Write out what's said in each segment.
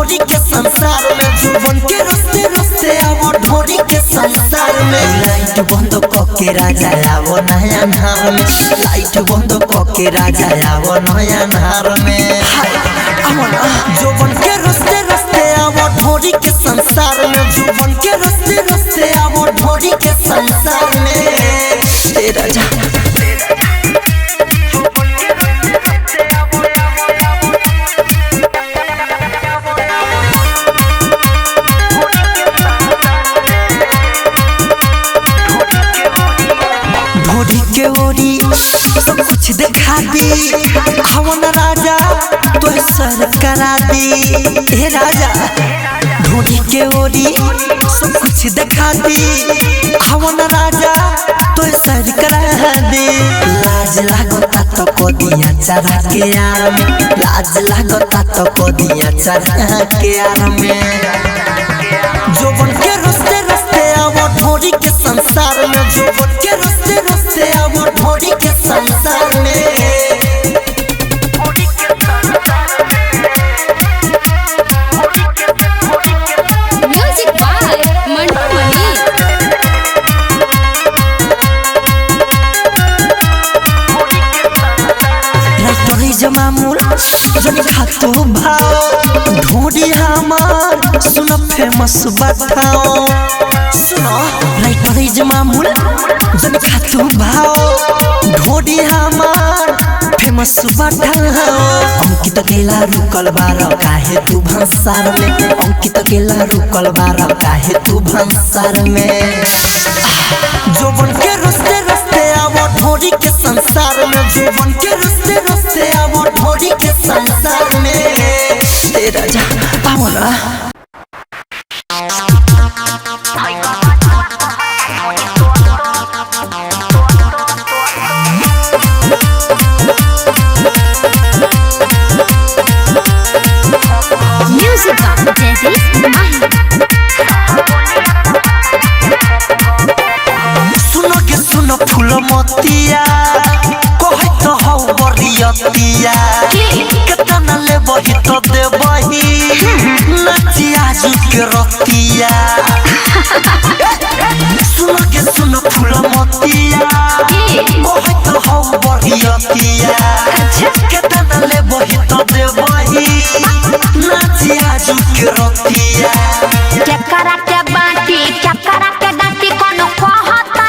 ढोरी के संसार में जुबन के रस्ते रस्ते आवो ढोरी के संसार में लाइट बंद करके राजा आवो नया नार में लाइट बंद करके राजा आवो नया नार में जुबन के रस्ते रस्ते आवो ढोरी के संसार में जुबन के रस्ते रस्ते आवो ढोरी के संसार में राजा सब कुछ दिखा दी हवन राजा तो सर करा दी हे राजा ढोरी के ओरी सब कुछ दिखा दी हवन राजा तो सर करा दी लाज लागता तो को दिया चरा के यार में लाज लागता तो को दिया चरा के यार में जोबन के रस्ते रस्ते आवो ढोरी के संसार में जोबन के रस्ते रस्ते आवो ढोरी के संसार में म्यूजिक बाय मंटू मनी राइटरी जमामुल जनी खातो भाव ढोरी हमार सुनो फेमस बताओ सुनो राइटरी जमामुल जनी खातो भाव ढोरी हमार फेमस बताओ अंकित केला रुकल बार काहे तू भंसार में अंकित केला रुकल बार काहे तू भंसार में जोबन के रस्ते रस्ते आवो ढोरी के संसार में जोबन के रस्ते रस्ते आवो ढोरी के संसार में राजा पावला म्यूजिक सुनो के सुनो फूल मोतिया कहे तो हौ बरियतिया केतना ले बही तो दे बही नचिया जु के रतिया सुनो के सुनो फूल मोतिया कहे तो हौ बरियतिया केतना ले बही तो दे बही नचिया जु के रतिया चकरा के बाटी चकरा के डाटी कोनो कहता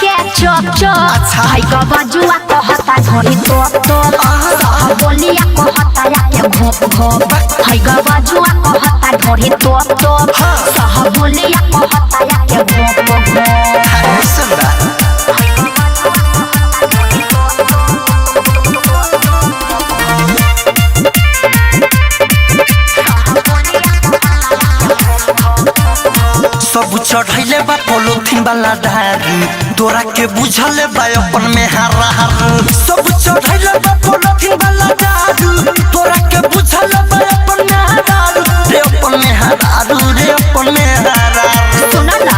के चोप चोप हाय गबजुआ कहता धोरी तोप तोप सह बोलिया कहता के घोप घोप हाय गबजुआ कहता धोरी तोप तोप सह बोलिया कहता के घोप घोप सुनबा सब चढ़ैले बा पोलोथीन वाला धारू तोरा के बुझले बा अपन में हारा हारू सब चढ़ैले बा पोलोथीन वाला धारू तोरा के बुझले बा अपन में हारू रे अपन में हारू रे अपन में हारू सुनो ना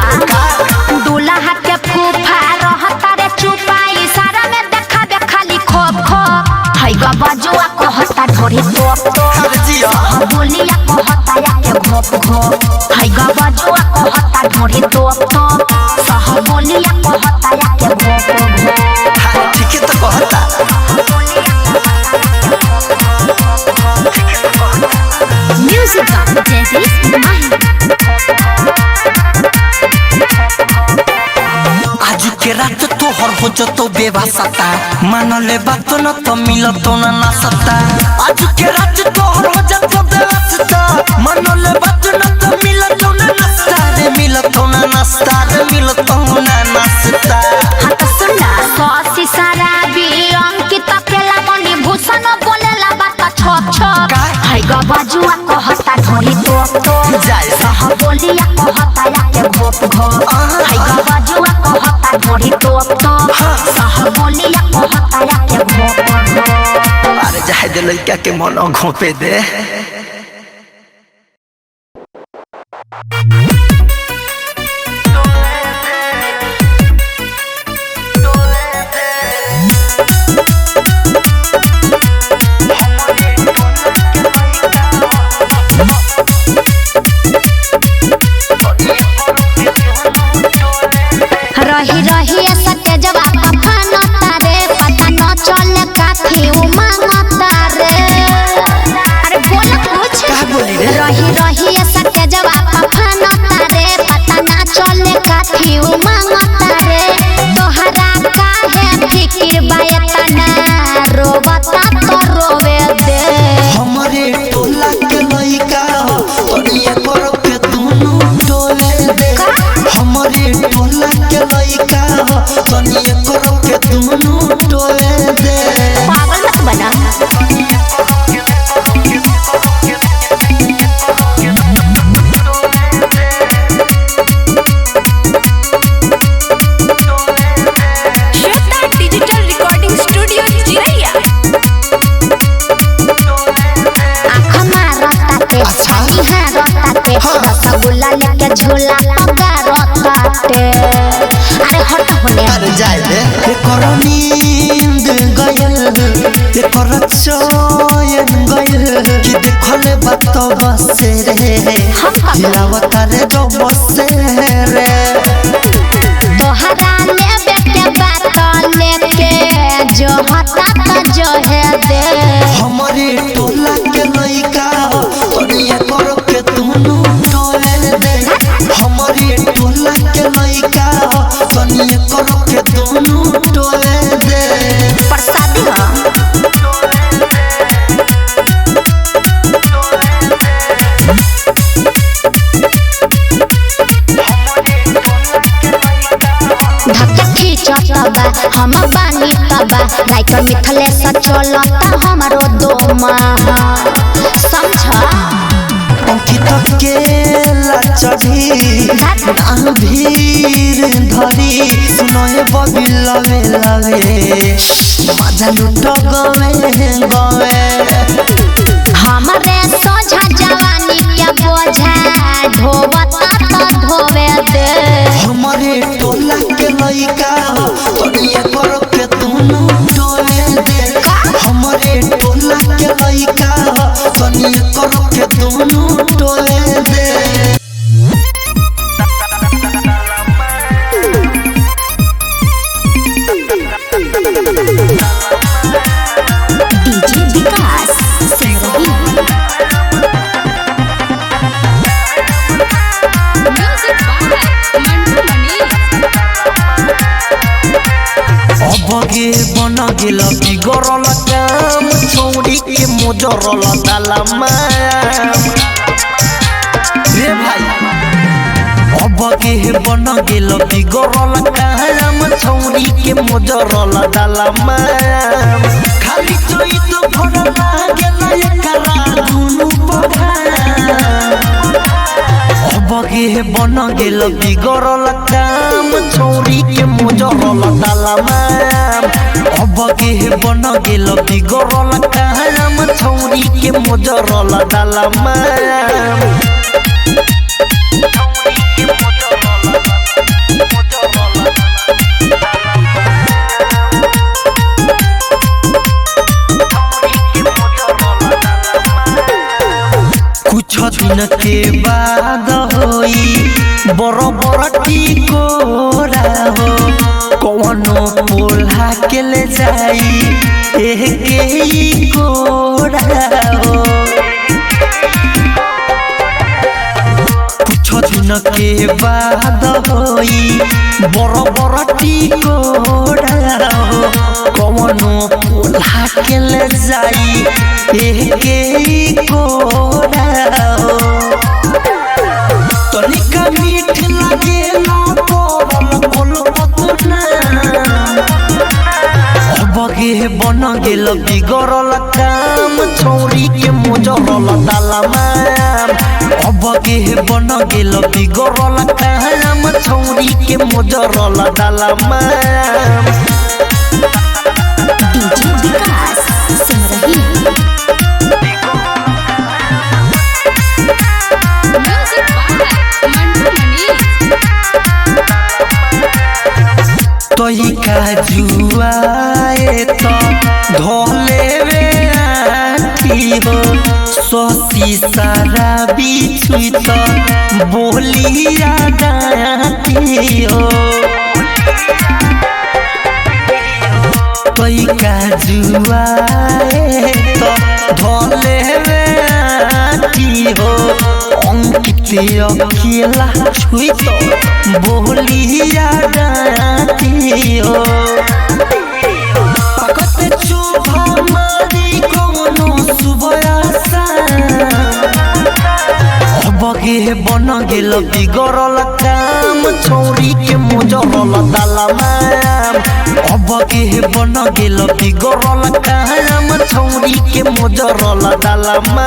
दूल्हा के फूफा रहता रे चुपा इशारा में देखा दे खाली खोप खोप हाय गबजुआ कहता धोरी तोप तोप सह बोलिया कहता के घोप घोप हाय गबजुआ कहता धोरी तोप तोप सह बोलिया कहता के घोप घोप ठीक है तो कहता म्यूजिक आज के रात तोहर हो जतो बेवासता मानले बात न तो मिलतो ना नासता आज के रात तोहर हो जतो बेवासता मानले बात न तो मिलतो ना नासता रे मिलतो ना नासता रे मिलतो ना नासता हां तो सुनना सौसी शराबी अंकित केला मनी भूषण बोलेला बात छप छप हाय गबजुआ कहता धोरी तोप तोप जाय सह बोलिया कहता के घोप घोप हाय गबजुआ कहता धोरी तोप तोप सह बोलिया कहता के घोप घोप अरे जाय दे लइका के मन घोपे दे तनी करो के दोनों टोले दे पागल मत बना श्वेता डिजिटल रिकॉर्डिंग स्टूडियो चिरैया आँख मारताते इहाँ रताते रसगुल्ला लेके झूला पका रताते अरे हट होने अरे जाए दे करो नींद गयल कर चयन गयल कि देखले बात बसे रे हिलावता रे जो बसे रे तोहरा लेबे के बात लेके जो हता त जो है दे हमारे टोला के लइका तोनिया करो के दोनों टोले दे हमारे टोला के लइका तोनिया करो के दोनों टोले दे प्रसादी ह धक्के खींचतबा हम बानी तबा राइटर मिथलेश चलता हमरो दोमा समझ अंकित के लाचढ़ी भीर धरी सुनए बबी लवे लवे मजा लुट गवे गवे हमरे सोझा जवानी के बोझा ढोबता तो ढोवे दे हमारे टोला के लइका तोनिया करो के दोनों टोले दे हमारे टोला के लइका तोनिया करो के दोनों टोले दे DJ Vikas Singrahi music by Mantu Mani अबगे बन गेल बिगड़ल काम छौड़ी के मोजरल दालमा रे भाई अबगे बन गेल बिगड़ल काम छौड़ी के मोजरल दालमा खाली चोई तो भरला गेल एकरा दुनु पघा अबगे बन गेल बिगड़ल काम छौरी के मोजरल दालमा अबगे बन गेल बिगड़ल काम छौरी के मोजरल दालमा कुछ दिन के बाद होई बड़ बड़ टिकोरा हो कौनो पोल्हा के ले जाई एके ही कोरा हो कुछ दिन के बाद होई बड़ बड़ टिकोरा हो कौनो पोल्हा के ले जाई एके ही कोरा हो तनिका मीठ लागे ना कोरल कोलपतना अबगे बन गेल बिगड़ल काम छौरी के मोजरल दालमा अबगे बन गेल बिगड़ल काम छौरी के मोजरल दालमा DJ Vikas Singrahi music by Mantu Mani तोही का जुआए तो धोले वे आठी हो सोसी सारा बिछुई तो बोलिया गाती हो तोही का जुआए तो धोले वे आठी हो अंकित अकेला छुई तो बोलिया गाती हो पकते चुभा मारी कोनो सुबयासा अबगे बन गेल बिगड़ल काम छौरी के मोजरल दालमा अब के बन गेल बिगड़ल काम छौरी के मोजरल दालमा